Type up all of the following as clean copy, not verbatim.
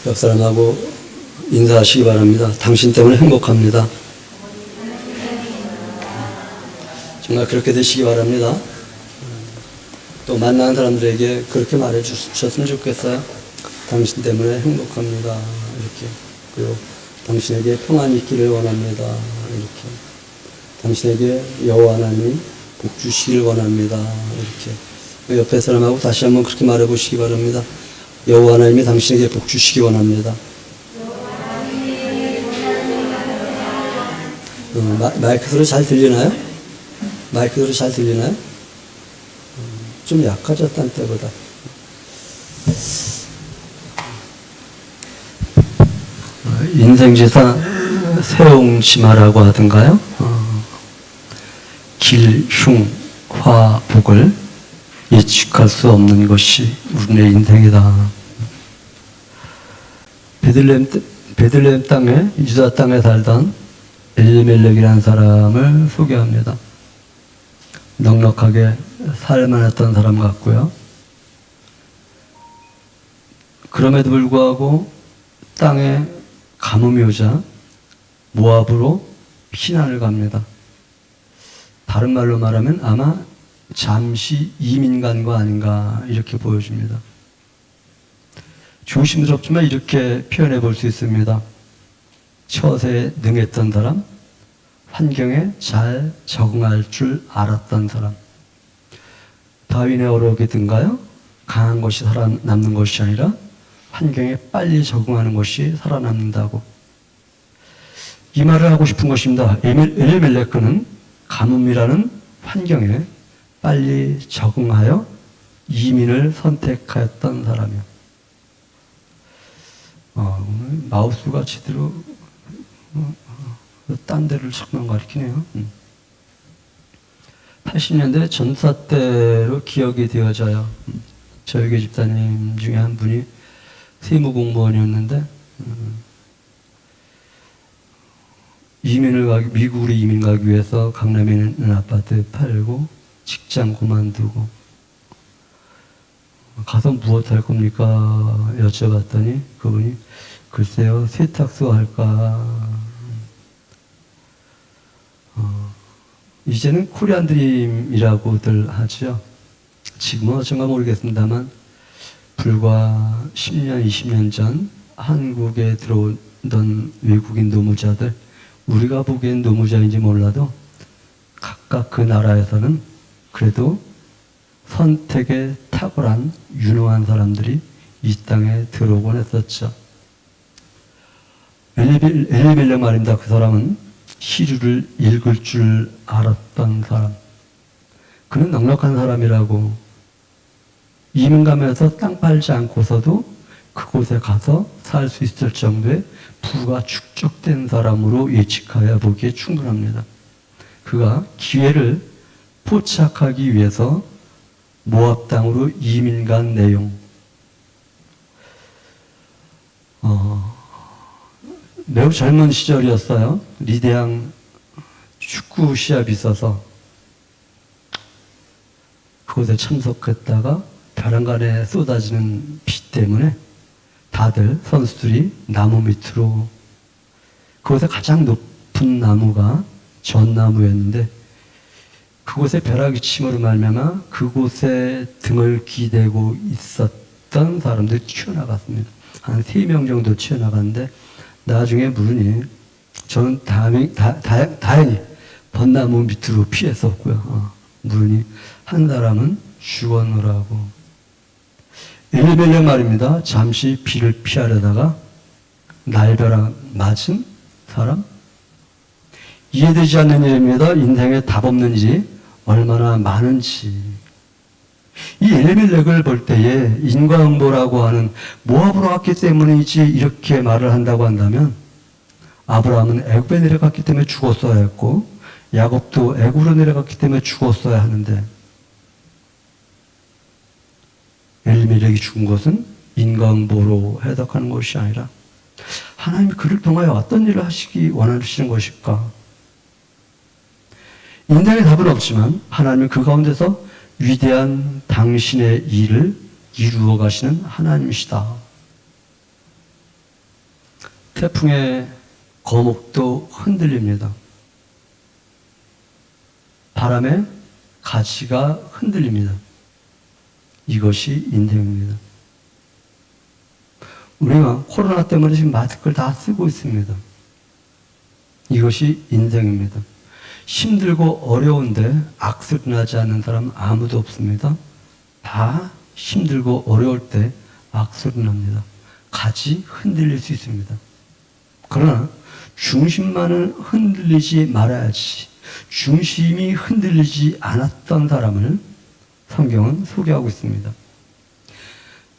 옆 사람하고 인사하시기 바랍니다. 당신 때문에 행복합니다. 정말 그렇게 되시기 바랍니다. 또 만나는 사람들에게 그렇게 말해 주셨으면 좋겠어요. 당신 때문에 행복합니다. 이렇게. 그리고 당신에게 평안이 있기를 원합니다. 이렇게. 당신에게 여호와 하나님이 복 주시기를 원합니다. 이렇게. 옆에 사람하고 다시 한번 그렇게 말해 보시기 바랍니다. 여호와 하나님이 당신에게 복 주시기 원합니다. 마이크 소리 잘 들리나요? 마이크 소리 잘 들리나요? 좀 약해졌단 때보다. 인생지사 세옹치마라고 하던가요? 길, 흉, 화, 복을 예측할 수 없는 것이 우리의 인생이다. 베들레헴 땅에, 유다 땅에 살던 엘리멜렉이라는 사람을 소개합니다. 넉넉하게 살만 했던 사람 같고요. 그럼에도 불구하고 땅에 가뭄이 오자 모압으로 피난을 갑니다. 다른 말로 말하면 아마 잠시 이민 간 거 아닌가 이렇게 보여집니다. 조심스럽지만 이렇게 표현해 볼 수 있습니다. 처세에 능했던 사람, 환경에 잘 적응할 줄 알았던 사람. 다윈의 어록이든가요? 강한 것이 살아남는 것이 아니라 환경에 빨리 적응하는 것이 살아남는다고. 이 말을 하고 싶은 것입니다. 엘리멜렉은 가뭄이라는 환경에 빨리 적응하여 이민을 선택하였던 사람이요. 마우스가 제대로 딴 데를 자꾸만 가리키네요. 80년대 전사 때로 기억이 되어져요. 저희 교회 집사님 중에 한 분이 세무공무원이었는데 미국으로 이민 가기 위해서 강남에 있는 아파트 팔고 직장 그만두고 가서 무엇 할 겁니까? 여쭤봤더니 그분이 글쎄요 세탁소 할까. 이제는 코리안 드림이라고들 하죠. 지금은 어쩐가 모르겠습니다만 불과 10년, 20년 전 한국에 들어오던 외국인 노무자들, 우리가 보기엔 노무자인지 몰라도 각각 그 나라에서는 그래도 선택에 탁월한 유능한 사람들이 이 땅에 들어오곤 했었죠. 엘리멜렉 말입니다. 그 사람은 시류를 읽을 줄 알았던 사람. 그는 넉넉한 사람이라고 이민 가면서 땅 팔지 않고서도 그곳에 가서 살 수 있을 정도의 부가 축적된 사람으로 예측하여 보기에 충분합니다. 그가 기회를 포착하기 위해서 모압 땅으로 이민 간 내용. 매우 젊은 시절이었어요. 리대항 축구 시합이 있어서 그곳에 참석했다가 벼랑간에 쏟아지는 비 때문에 다들 선수들이 나무 밑으로, 그곳에 가장 높은 나무가 전나무였는데 그곳에 벼락이 침으로 말미암아 그곳에 등을 기대고 있었던 사람들이 튀어나갔습니다. 한 3명 정도 튀어나갔는데 나중에 물으니 저는 다행히 벚나무 밑으로 피했었고요. 물으니 한 사람은 죽었노라고. 엘리멜렉 말입니다. 잠시 비를 피하려다가 날벼락 맞은 사람? 이해되지 않는 일입니다. 인생에 답 없는 일이 얼마나 많은지. 이 엘리멜렉을 볼 때에 인과응보라고 하는 모압으로 왔기 때문이지 이렇게 말을 한다고 한다면 아브라함은 애굽에 내려갔기 때문에 죽었어야 했고 야곱도 애굽으로 내려갔기 때문에 죽었어야 하는데 엘리멜렉이 죽은 것은 인과응보로 해석하는 것이 아니라 하나님이 그를 통하여 어떤 일을 하시기 원하시는 것일까? 인간의 답은 없지만 하나님은 그 가운데서 위대한 당신의 일을 이루어 가시는 하나님이시다. 태풍에 거목도 흔들립니다. 바람에 가지가 흔들립니다. 이것이 인생입니다. 우리가 코로나 때문에 지금 마스크를 다 쓰고 있습니다. 이것이 인생입니다. 힘들고 어려운데 악소리 나지 않는 사람 아무도 없습니다. 다 힘들고 어려울 때 악소리 납니다. 가지 흔들릴 수 있습니다. 그러나 중심만은 흔들리지 말아야지. 중심이 흔들리지 않았던 사람을 성경은 소개하고 있습니다.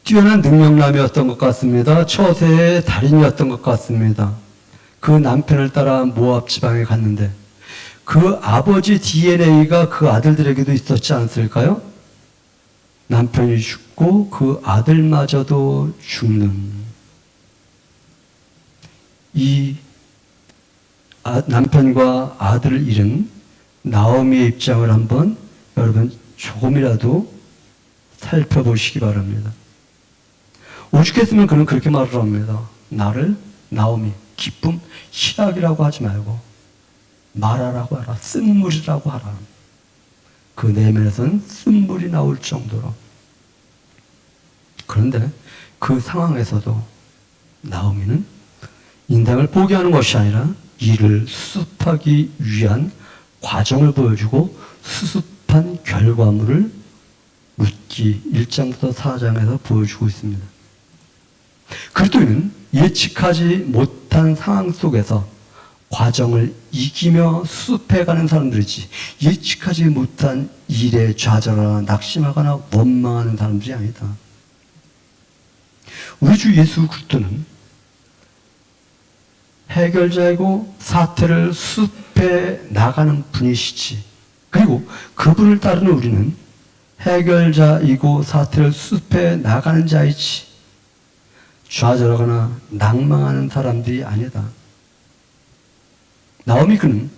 뛰어난 능력남이었던 것 같습니다. 처세의 달인이었던 것 같습니다. 그 남편을 따라 모압 지방에 갔는데 그 아버지 DNA가 그 아들들에게도 있었지 않았을까요? 남편이 죽고 그 아들마저도 죽는 이 남편과 아들을 잃은 나오미의 입장을 한번 여러분 조금이라도 살펴보시기 바랍니다. 오죽했으면 그는 그렇게 말을 합니다. 나를 나오미, 기쁨, 희락이라고 하지 말고 마라라고 하라, 쓴물이라고 하라. 그 내면에서는 쓴물이 나올 정도로. 그런데 그 상황에서도 나오미는 인생을 포기하는 것이 아니라 이를 수습하기 위한 과정을 보여주고 수습한 결과물을 룻기 1장부터 4장에서 보여주고 있습니다. 그리스도인은 예측하지 못한 상황 속에서 과정을 이기며 수습해가는 사람들이지 예측하지 못한 일에 좌절하거나 낙심하거나 원망하는 사람들이 아니다. 우리 주 예수 그리스도는 해결자이고 사태를 수습해 나가는 분이시지. 그리고 그분을 따르는 우리는 해결자이고 사태를 수습해 나가는 자이지 좌절하거나 낭망하는 사람들이 아니다. 나오미 그는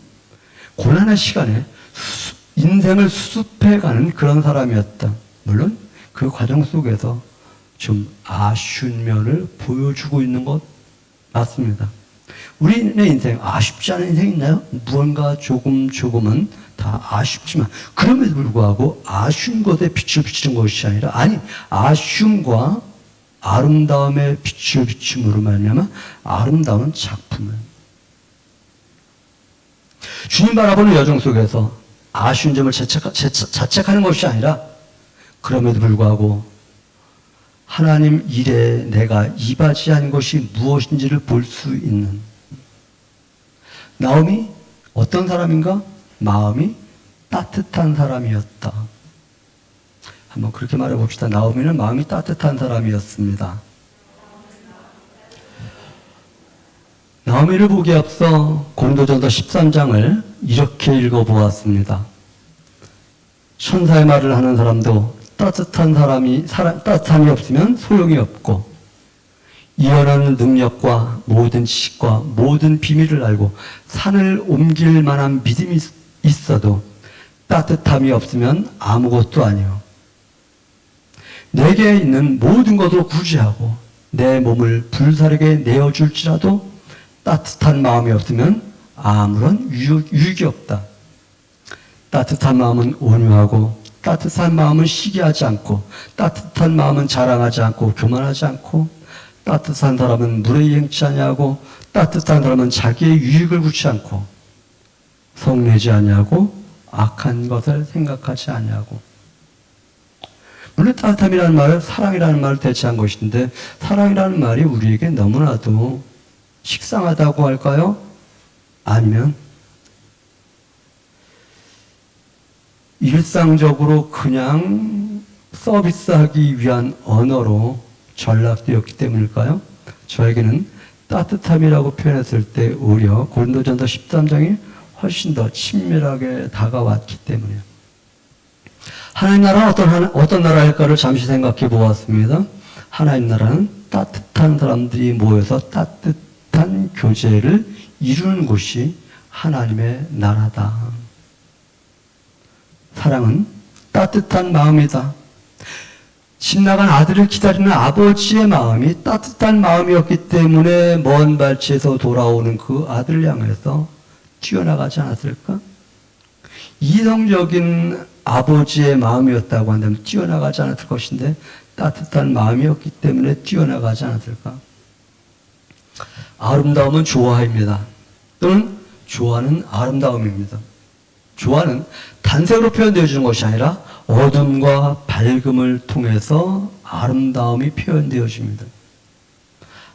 고난의 시간에 인생을 수습해가는 그런 사람이었다. 물론 그 과정 속에서 좀 아쉬운 면을 보여주고 있는 것 맞습니다. 우리의 인생 아쉽지 않은 인생 있나요? 무언가 조금은 다 아쉽지만 그럼에도 불구하고 아쉬운 것에 빛을 비치는 것이 아니라 아쉬움과 아름다움에 빛을 비춤으로 말미암아 아름다운 작품을 주님 바라보는 여정 속에서 아쉬운 점을 자책하는 것이 아니라 그럼에도 불구하고 하나님 일에 내가 이바지한 것이 무엇인지를 볼 수 있는 나오미 어떤 사람인가? 마음이 따뜻한 사람이었다. 한번 그렇게 말해봅시다. 나오미는 마음이 따뜻한 사람이었습니다. 나오미를 보기에 앞서 고린도전서 13장을 이렇게 읽어보았습니다. 천사의 말을 하는 사람도 따뜻함이 없으면 소용이 없고 이어나는 능력과 모든 지식과 모든 비밀을 알고 산을 옮길 만한 믿음이 있어도 따뜻함이 없으면 아무것도 아니요. 내게 있는 모든 것을 구제하고 내 몸을 불사르게 내어줄지라도 따뜻한 마음이 없으면 아무런 유익이 없다. 따뜻한 마음은 온유하고 따뜻한 마음은 시기하지 않고 따뜻한 마음은 자랑하지 않고 교만하지 않고 따뜻한 사람은 물에 행치 아니하고 따뜻한 사람은 자기의 유익을 구치 않고 성내지 아니하고 악한 것을 생각하지 아니하고. 물론 따뜻함이라는 말을 사랑이라는 말을 대체한 것인데 사랑이라는 말이 우리에게 너무나도 식상하다고 할까요? 아니면 일상적으로 그냥 서비스하기 위한 언어로 전락되었기 때문일까요? 저에게는 따뜻함이라고 표현했을 때 오히려 고린도전서 13장이 훨씬 더 친밀하게 다가왔기 때문이에요. 하나님 나라는 어떤 나라일까를 잠시 생각해 보았습니다. 하나님 나라는 따뜻한 사람들이 모여서 따뜻한 교제를 이루는 곳이 하나님의 나라다. 사랑은 따뜻한 마음이다. 집 나간 아들을 기다리는 아버지의 마음이 따뜻한 마음이었기 때문에 먼 발치에서 돌아오는 그 아들을 향해서 뛰어나가지 않았을까? 이성적인 아버지의 마음이었다고 한다면 뛰어나가지 않았을 것인데 따뜻한 마음이었기 때문에 뛰어나가지 않았을까? 아름다움은 조화입니다. 또는 조화는 아름다움입니다. 조화는 단색으로 표현되어 주는 것이 아니라 어둠과 밝음을 통해서 아름다움이 표현되어집니다.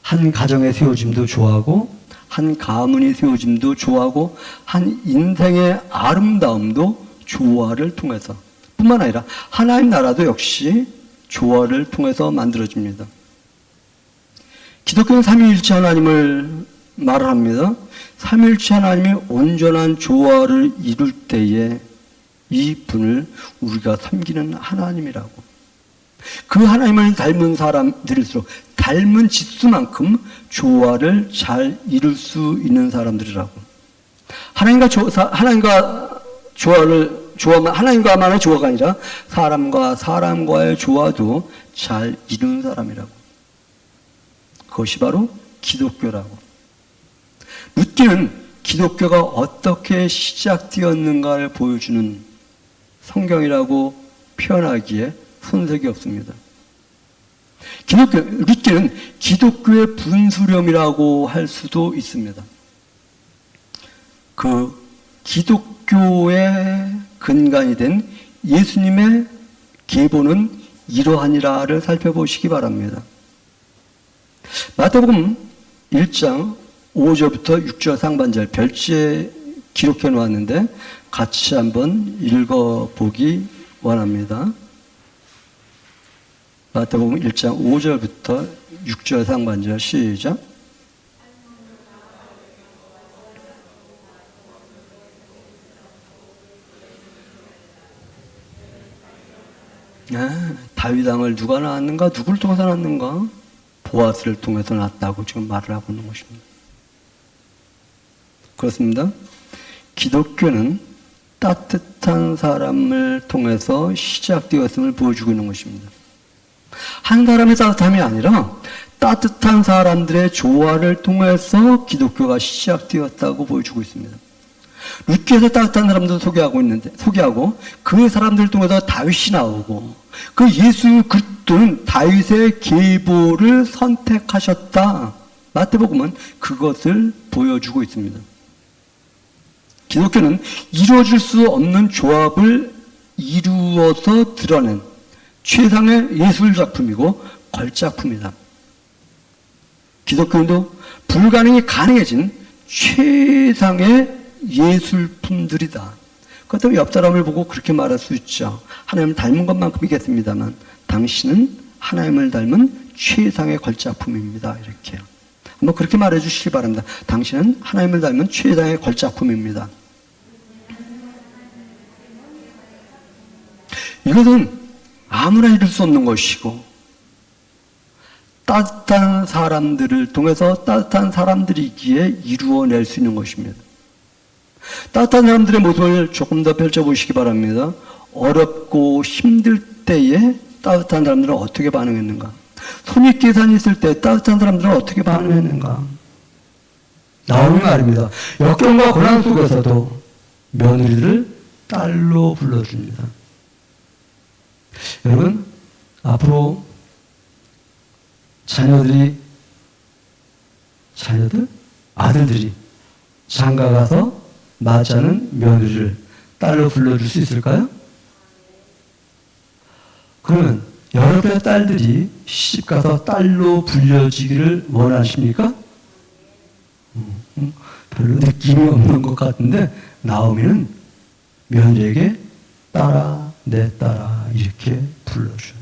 한 가정의 세워짐도 좋아하고 한 가문이 세워짐도 좋아하고 한 인생의 아름다움도 조화를 통해서 뿐만 아니라 하나님 나라도 역시 조화를 통해서 만들어집니다. 기독교는 삼위일체 하나님을 말을 합니다. 삼위일체 하나님이 온전한 조화를 이룰 때에 이 분을 우리가 섬기는 하나님이라고. 그 하나님을 닮은 사람들일수록 닮은 지수만큼 조화를 잘 이룰 수 있는 사람들이라고. 하나님과만의 조화가 아니라 사람과 사람과의 조화도 잘 이루는 사람이라고. 그것이 바로 기독교라고. 룻기는 기독교가 어떻게 시작되었는가를 보여주는 성경이라고 표현하기에 손색이 없습니다. 룻기는 기독교의 분수령이라고 할 수도 있습니다. 그 기독교의 근간이 된 예수님의 계보는 이러하니라를 살펴보시기 바랍니다. 마태복음 1장 5절부터 6절 상반절 별지에 기록해 놓았는데 같이 한번 읽어보기 원합니다. 마태복음 1장 5절부터 6절 상반절 시작. 다윗 왕을 누가 낳았는가? 누구를 통해서 낳았는가? 보아스를 통해서 낳았다고 지금 말을 하고 있는 것입니다. 그렇습니다. 기독교는 따뜻한 사람을 통해서 시작되었음을 보여주고 있는 것입니다. 한 사람의 따뜻함이 아니라 따뜻한 사람들의 조화를 통해서 기독교가 시작되었다고 보여주고 있습니다. 룻기에서 따뜻한 사람들도 소개하고 그 사람들을 통해서 다윗이 나오고 그 예수 그리스도는 다윗의 계보를 선택하셨다. 마태복음은 그것을 보여주고 있습니다. 기독교는 이루어질 수 없는 조합을 이루어서 드러낸 최상의 예술작품이고 걸작품이다. 기독교도 불가능이 가능해진 최상의 예술품들이다. 그렇다면 옆 사람을 보고 그렇게 말할 수 있죠. 하나님을 닮은 것만큼이겠습니다만 당신은 하나님을 닮은 최상의 걸작품입니다. 이렇게요. 한번 그렇게 말해 주시기 바랍니다. 당신은 하나님을 닮은 최상의 걸작품입니다. 이것은 아무나 이룰 수 없는 것이고 따뜻한 사람들을 통해서 따뜻한 사람들이기에 이루어낼 수 있는 것입니다. 따뜻한 사람들의 모습을 조금 더 펼쳐보시기 바랍니다. 어렵고 힘들 때에 따뜻한 사람들은 어떻게 반응했는가? 손익계산이 있을 때 따뜻한 사람들은 어떻게 반응했는가? 나오는 말입니다. 역경과 고난 속에서도 며느리를 딸로 불러줍니다. 여러분, 앞으로 아들들이 장가 가서 맞이하는 며느리를 딸로 불러줄 수 있을까요? 그러면 여러분의 딸들이 시집가서 딸로 불려지기를 원하십니까? 별로 느낌이 없는 것 같은데 나오미는 며느리에게 딸아, 내 딸아 이렇게 불러줘요.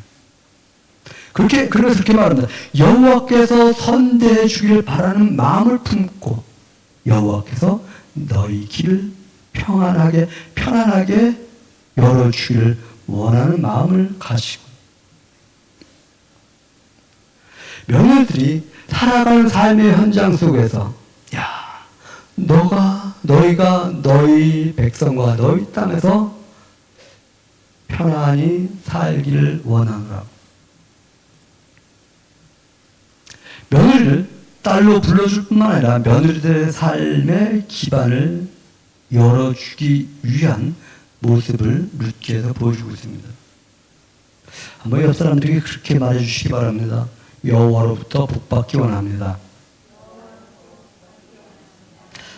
그래서 그렇게 말합니다. 여호와께서 선대해 주기를 바라는 마음을 품고 여호와께서 너희 길을 편안하게 열어주기를 원하는 마음을 가지고 며느리들이 살아가는 삶의 현장 속에서 너희가 너희 백성과 너희 땅에서 편안히 살기를 원하노라고. 며느리를 딸로 불러줄 뿐만 아니라 며느리들의 삶의 기반을 열어주기 위한 모습을 룻기에서 보여주고 있습니다. 한번 옆 사람들에게 그렇게 말해주시기 바랍니다. 여호와로부터 복받기 원합니다.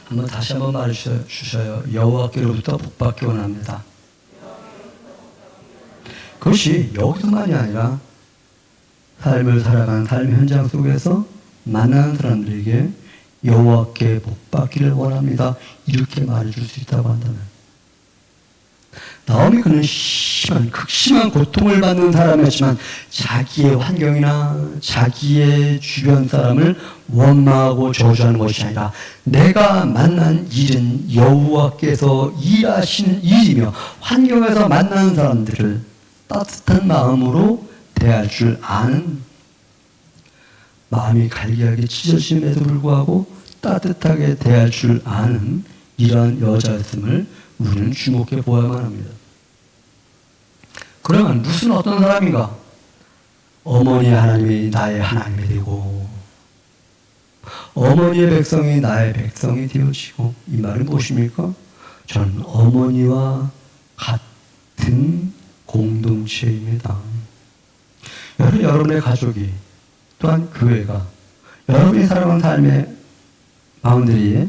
한번 다시 한번 말해주셔요. 여호와께로부터 복받기 원합니다. 그것이 여기서만이 아니라 삶을 살아가는 삶의 현장 속에서 만나는 사람들에게 여호와께 복받기를 원합니다. 이렇게 말해줄 수 있다고 한다면, 나오미 그는 극심한 고통을 받는 사람이었지만 자기의 환경이나 자기의 주변 사람을 원망하고 저주하는 것이 아니라 내가 만난 일은 여호와께서 일하신 일이며 환경에서 만나는 사람들을 따뜻한 마음으로 대할 줄 아는, 마음이 갈기하게 찢어짐에도 불구하고 따뜻하게 대할 줄 아는 이러한 여자였음을 우리는 주목해 보아야만 합니다. 그러면 무슨 어떤 사람인가? 어머니의 하나님이 나의 하나님이 되고 어머니의 백성이 나의 백성이 되어지고, 이 말은 무엇입니까? 저는 어머니와 같은 공동체입니다. 여러분의 가족이, 또한 교회가, 여러분이 살아가는 삶의 바운더리에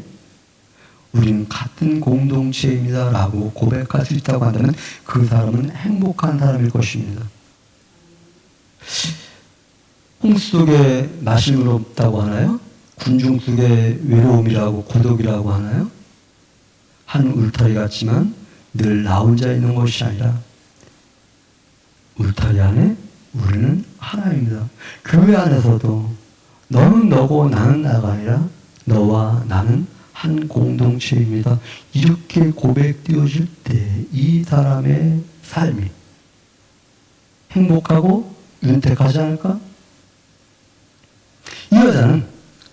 우리는 같은 공동체입니다 라고 고백할 수 있다고 한다면 그 사람은 행복한 사람일 것입니다. 홍수 속에 마실 물 없다고 하나요? 군중 속에 외로움이라고 고독이라고 하나요? 한 울타리 같지만 늘 나 혼자 있는 것이 아니라 울타리 안에 우리는 하나입니다. 교회 안에서도 너는 너고 나는 나가 아니라 너와 나는 한 공동체입니다. 이렇게 고백되어질 때 이 사람의 삶이 행복하고 윤택하지 않을까? 이 여자는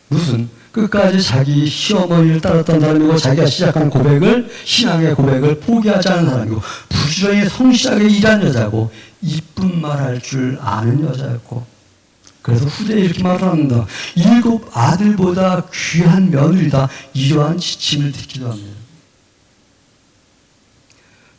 무슨 끝까지 자기 시어머니를 따랐던 사람이고 자기가 시작한 고백을, 신앙의 고백을 포기하지 않은 사람이고 부지런히 성실하게 일한 여자고 이쁜 말 할 줄 아는 여자였고, 그래서 후대에 이렇게 말합니다. 7 아들보다 귀한 며느리다. 이러한 지침을 듣기도 합니다.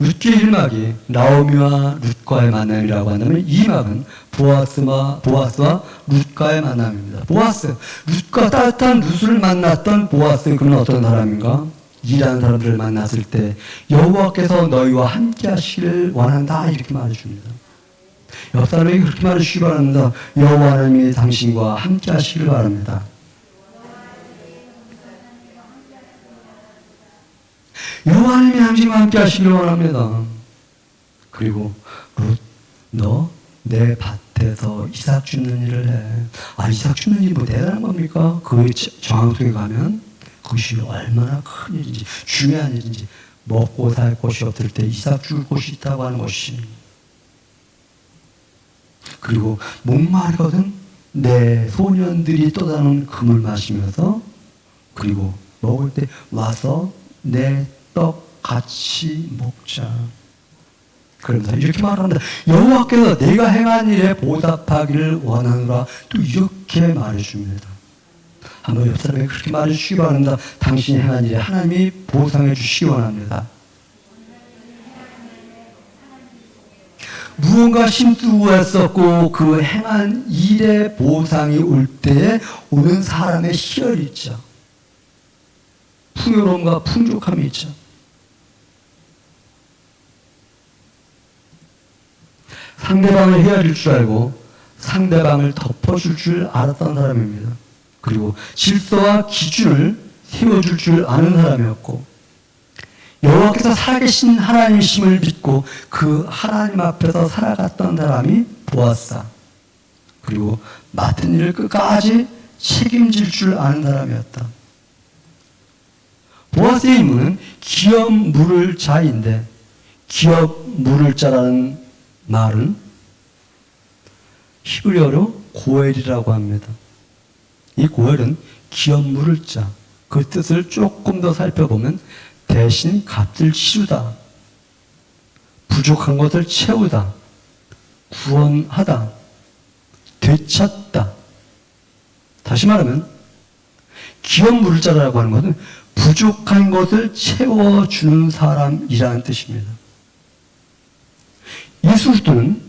룻기의 1막이 나오미와 룻과의 만남이라고 한다면, 2막은 보아스와 룻과의 만남입니다. 보아스, 룻과 따뜻한 룻을 만났던 보아스, 그는 어떤 사람인가? 일하는 사람들을 만났을 때 여호와께서 너희와 함께 하시기를 원한다, 이렇게 말해줍니다. 옆 사람에게 그렇게 말해주시기 바랍니다. 여호와 하나님이 당신과 함께 하시기를 바랍니다. 여호와 하나님이 당신과 함께 하시기를 원합니다. 그리고 룻, 너 내 밭에서 이삭 줍는 일을 해. 이삭 줍는 일이 뭐 대단한 겁니까? 그 정황 속에 가면 그것이 얼마나 큰 일인지, 중요한 일인지, 먹고 살 곳이 없을 때 이삭 줄 곳이 있다고 하는 것이, 그리고 목마르거든 내 소년들이 떠다는 금을 마시면서, 그리고 먹을 때 와서 내 떡 같이 먹자. 그러면서 이렇게 말합니다. 여호와께서 내가 행한 일에 보답하기를 원하노라. 또 이렇게 말해줍니다. 한번 옆 사람에게 그렇게 말해주시기 바랍니다. 당신이 행한 일에 하나님이 보상해 주시기 원합니다. 무언가 힘쓰고했었고 그 행한 일의 보상이 올 때에 오는 사람의 희열이 있죠. 풍요로움과 풍족함이 있죠. 상대방을 헤아릴 줄 알고 상대방을 덮어줄 줄 알았던 사람입니다. 그리고 질서와 기준을 세워줄 줄 아는 사람이었고, 여호와께서 살아계신 하나님이심을 믿고 그 하나님 앞에서 살아갔던 사람이 보아스다. 그리고 맡은 일을 끝까지 책임질 줄 아는 사람이었다. 보아스의 임무는 기업 물을 자인데, 기업 물을 자라는 말은 히브리어로 고엘이라고 합니다. 이 고엘은 기업 물을 자, 그 뜻을 조금 더 살펴보면 대신 값을 치르다, 부족한 것을 채우다, 구원하다, 되찾다, 다시 말하면 기업 물자라고 하는 것은 부족한 것을 채워주는 사람이라는 뜻입니다. 예수 그리스도는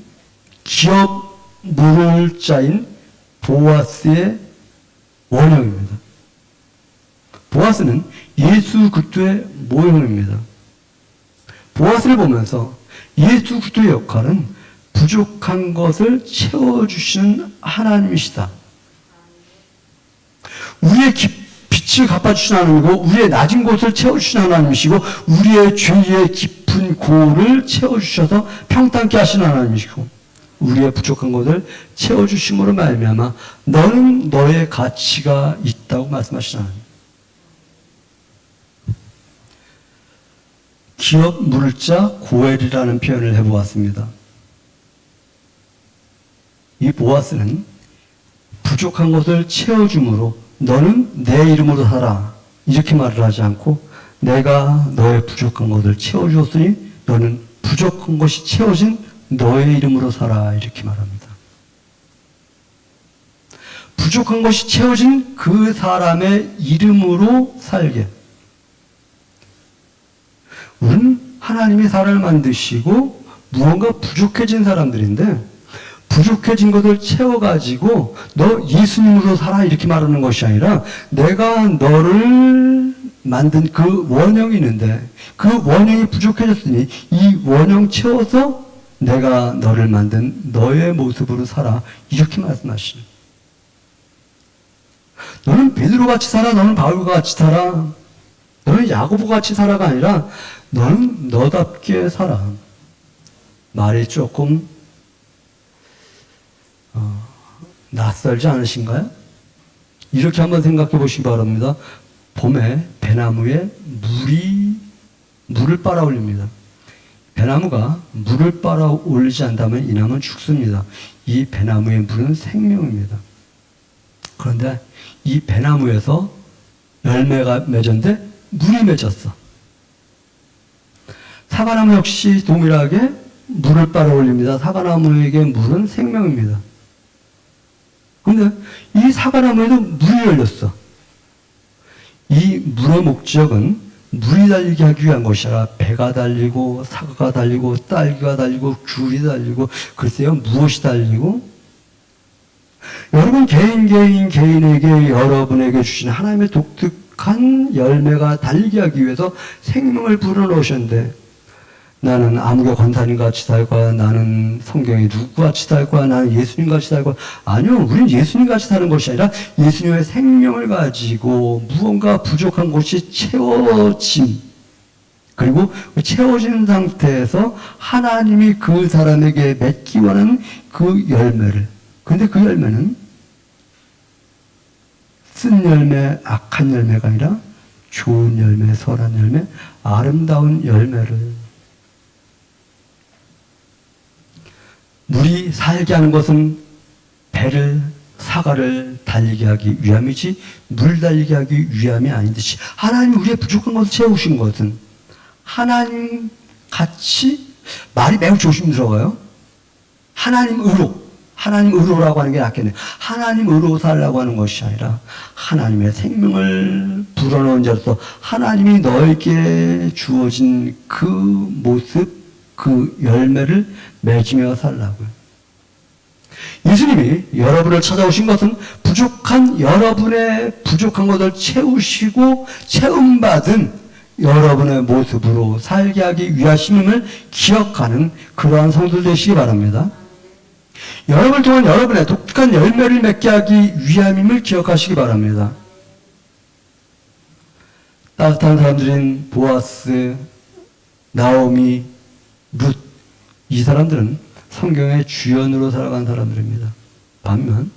기업 물자인 보아스의 원형입니다. 보아스는 예수 그리스도의 모형입니다. 보아스를 보면서 예수 그리스도의 역할은 부족한 것을 채워주시는 하나님이시다. 우리의 빛을 갚아주시는 하나님이고 우리의 낮은 곳을 채워주시는 하나님이시고 우리의 죄의 깊은 고를 채워주셔서 평탄케 하시는 하나님이시고 우리의 부족한 것을 채워주심으로 말미암아 너는 너의 가치가 있다고 말씀하시는 하나님. 기업 물자 고엘이라는 표현을 해보았습니다. 이 보아스는 부족한 것을 채워줌으로 너는 내 이름으로 살아 이렇게 말을 하지 않고 내가 너의 부족한 것을 채워주었으니 너는 부족한 것이 채워진 너의 이름으로 살아 이렇게 말합니다. 부족한 것이 채워진 그 사람의 이름으로 살게. 우리는 하나님이 사람을 만드시고 무언가 부족해진 사람들인데 부족해진 것을 채워가지고 너 예수님으로 살아 이렇게 말하는 것이 아니라 내가 너를 만든 그 원형이 있는데 그 원형이 부족해졌으니 이 원형 채워서 내가 너를 만든 너의 모습으로 살아 이렇게 말씀하시는. 너는 베드로같이 살아, 너는 바울과 같이 살아, 너는 야고보가 같이 살아가 아니라 너는 너답게 살아. 말이 조금 낯설지 않으신가요? 이렇게 한번 생각해 보시기 바랍니다. 봄에 배나무에 물을 빨아 올립니다. 배나무가 물을 빨아 올리지 않다면 이 나무는 죽습니다. 이 배나무의 물은 생명입니다. 그런데 이 배나무에서 열매가 맺었는데 물이 맺었어. 사과나무 역시 동일하게 물을 빨아 올립니다. 사과나무에게 물은 생명입니다. 그런데 이 사과나무에도 물이 열렸어. 이 물의 목적은 물이 달리게 하기 위한 것이 아니라 배가 달리고 사과가 달리고 딸기가 달리고 귤이 달리고 글쎄요 무엇이 달리고 여러분 개인에게 여러분에게 주신 하나님의 독특한 열매가 달리게 하기 위해서 생명을 불어넣으셨는데 나는 아무개 권사님 같이 살 거야. 나는 성경에 누구 같이 살 거야. 나는 예수님 같이 살 거야. 아니요. 우리는 예수님 같이 사는 것이 아니라 예수님의 생명을 가지고 무언가 부족한 것이 채워짐. 그리고 채워진 상태에서 하나님이 그 사람에게 맺기 원하는 그 열매를. 근데 그 열매는 쓴 열매, 악한 열매가 아니라 좋은 열매, 선한 열매, 아름다운 열매를. 물이 살게 하는 것은 배를, 사과를 달리게 하기 위함이지 물 달리게 하기 위함이 아닌 듯이 하나님이 우리의 부족한 것을 채우신 것은 하나님 같이 말이 매우 조심스러워요. 하나님으로라고 하는 게 낫겠네요. 하나님으로 살라고 하는 것이 아니라 하나님의 생명을 불어넣은 자로서 하나님이 너에게 주어진 그 모습, 그 열매를 맺으며 살라고요. 예수님이 여러분을 찾아오신 것은 부족한 여러분의 부족한 것을 채우시고 체험받은 여러분의 모습으로 살게 하기 위하심을 기억하는 그러한 성도들 되시기 바랍니다. 여러분을 통한 여러분의 독특한 열매를 맺게 하기 위함임을 기억하시기 바랍니다. 따뜻한 사람들인 보아스, 나오미, 룻, 이 사람들은 성경의 주연으로 살아간 사람들입니다. 반면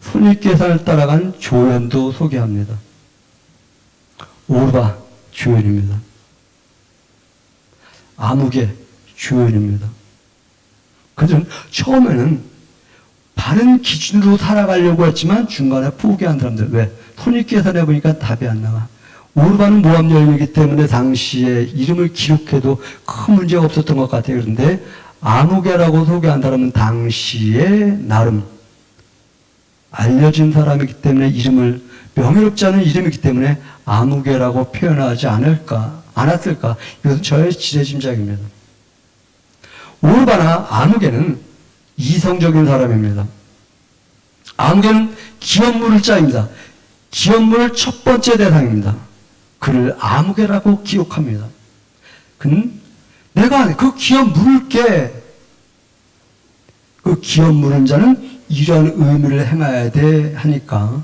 손익계산을 따라간 조연도 소개합니다. 오르바 조연입니다. 아무개 조연입니다. 그들은 처음에는 바른 기준으로 살아가려고 했지만 중간에 포기한 사람들. 왜? 손익계산해 보니까 답이 안 나와. 오르바는 모함 열매이기 때문에 당시에 이름을 기록해도 큰 문제가 없었던 것 같아요. 그런데 아무개라고 소개한 사람은 당시에 나름 알려진 사람이기 때문에 명예롭지 않은 이름이기 때문에 아무개라고 표현하지 않았을까? 이것은 저의 지레짐작입니다. 오르바나 아무개는 이성적인 사람입니다. 아무개는 기업물을 자입니다. 기업물 첫 번째 대상입니다. 그를 아무개라고 기록합니다. 그는 내가 그 기업 물게, 그 기업 물은 자는 이런 의미를 행해야 돼 하니까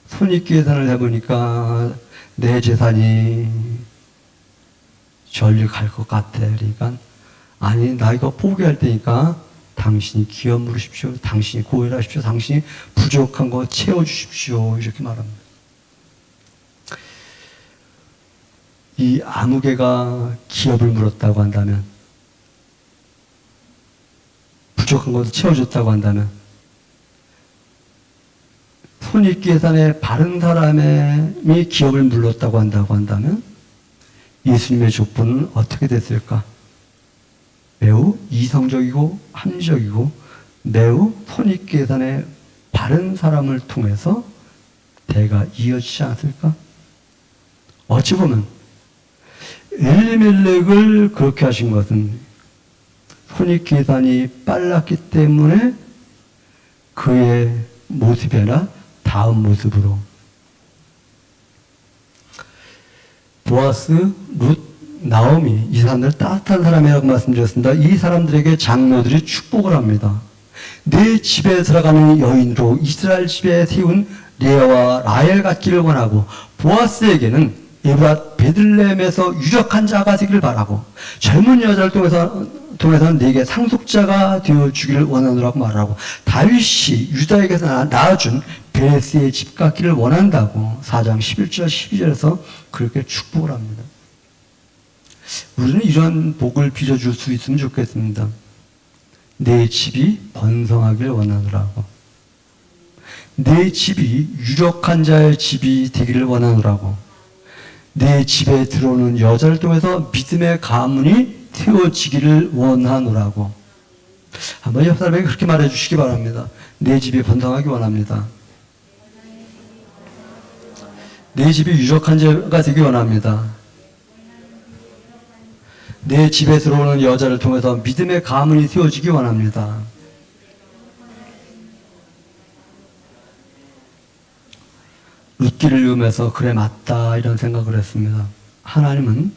손익계산을 해보니까 내 재산이 전리 갈 것 같아. 그러니까 아니 나 이거 포기할 테니까 당신이 기업 물으십시오. 당신이 고혈하십시오. 당신이 부족한 거 채워주십시오. 이렇게 말합니다. 이 아무개가 기업을 물었다고 한다면, 부족한 것을 채워줬다고 한다면, 손익계산에 바른 사람이 기업을 물렀다고 한다면 예수님의 족보는 어떻게 됐을까? 매우 이성적이고 합리적이고 매우 손익계산에 바른 사람을 통해서 대가 이어지지 않았을까? 어찌 보면 엘리멜렉을 그렇게 하신 것은 손익계산이 빨랐기 때문에 그의 모습이 아니라 다음 모습으로 보아스, 룻, 나오미, 이 사람들 따뜻한 사람이라고 말씀드렸습니다. 이 사람들에게 장로들이 축복을 합니다. 내 집에 들어가는 여인으로 이스라엘 집에 세운 레아와 라헬 같기를 원하고, 보아스에게는 에브랏 베들레헴에서 유력한 자가 되기를 바라고, 젊은 여자를 통해서 네게 상속자가 되어 주기를 원하노라고 말하고, 다윗이 유다에게서 낳아준 베레스의 집 같기를 원한다고 4장 11절 12절에서 그렇게 축복을 합니다. 우리는 이런 복을 빌어줄 수 있으면 좋겠습니다. 내 집이 번성하길 원하노라고, 내 집이 유력한 자의 집이 되기를 원하노라고, 내 집에 들어오는 여자를 통해서 믿음의 가문이 세워지기를 원하노라고. 한번 옆 사람에게 그렇게 말해 주시기 바랍니다. 내 집이 번성하기 원합니다. 내 집이 유력한 자가 되기 원합니다. 내 집에 들어오는 여자를 통해서 믿음의 가문이 세워지기 원합니다. 룻기를 읽으면서 그래 맞다 이런 생각을 했습니다. 하나님은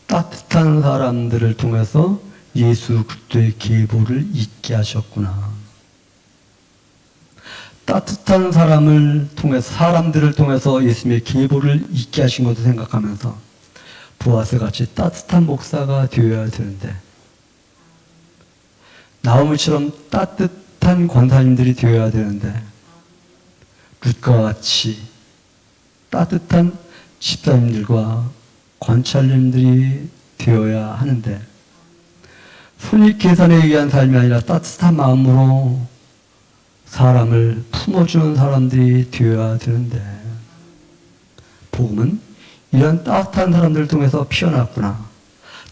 따뜻한 사람들을 통해서 예수 그리스도의 계보를 잊게 하셨구나. 따뜻한 사람들을 통해서 예수님의 계보를 잊게 하신 것도 생각하면서 보아스 같이 따뜻한 목사가 되어야 되는데, 나오미처럼 따뜻한 권사님들이 되어야 되는데, 룻과 같이 따뜻한 집사님들과 관찰님들이 되어야 하는데, 손익계산에 의한 삶이 아니라 따뜻한 마음으로 사람을 품어주는 사람들이 되어야 되는데, 복음은 이런 따뜻한 사람들을 통해서 피어났구나.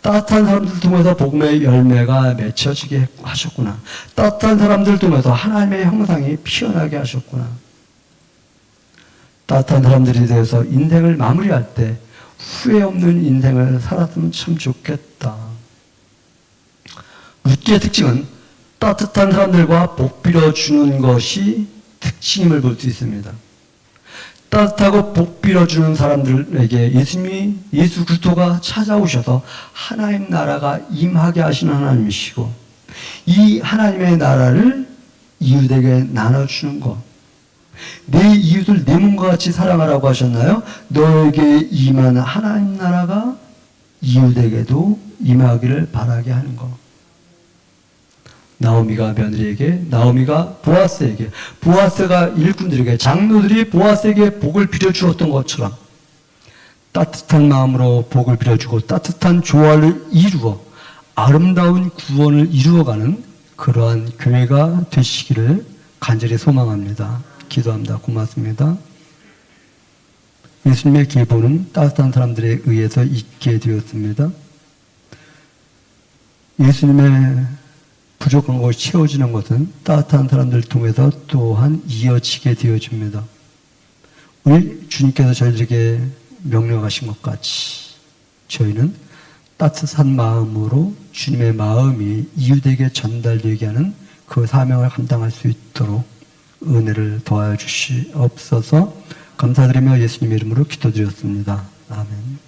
따뜻한 사람들을 통해서 복음의 열매가 맺혀지게 하셨구나. 따뜻한 사람들을 통해서 하나님의 형상이 피어나게 하셨구나. 따뜻한 사람들에 대해서 인생을 마무리할 때 후회 없는 인생을 살았으면 참 좋겠다. 룻기의 특징은 따뜻한 사람들과 복 빌어주는 것이 특징임을 볼 수 있습니다. 따뜻하고 복 빌어주는 사람들에게 예수 그리스도가 찾아오셔서 하나님 나라가 임하게 하시는 하나님이시고, 이 하나님의 나라를 이웃에게 나눠주는 것. 내 이웃을 내 몸과 같이 사랑하라고 하셨나요? 너에게 임하는 하나님 나라가 이웃에게도 임하기를 바라게 하는 것. 나오미가 며느리에게, 나오미가 보아스에게, 보아스가 일꾼들에게, 장로들이 보아스에게 복을 빌어주었던 것처럼 따뜻한 마음으로 복을 빌어주고 따뜻한 조화를 이루어 아름다운 구원을 이루어가는 그러한 교회가 되시기를 간절히 소망합니다. 기도합니다. 고맙습니다. 예수님의 계보는 따뜻한 사람들에 의해서 있게 되었습니다. 예수님의 부족한 것이 채워지는 것은 따뜻한 사람들 통해서 또한 이어지게 되어집니다. 오늘 주님께서 저희에게 명령하신 것 같이 저희는 따뜻한 마음으로 주님의 마음이 이웃에게 전달되게 하는 그 사명을 감당할 수 있도록 은혜를 도와주시옵소서. 감사드리며 예수님의 이름으로 기도드렸습니다. 아멘.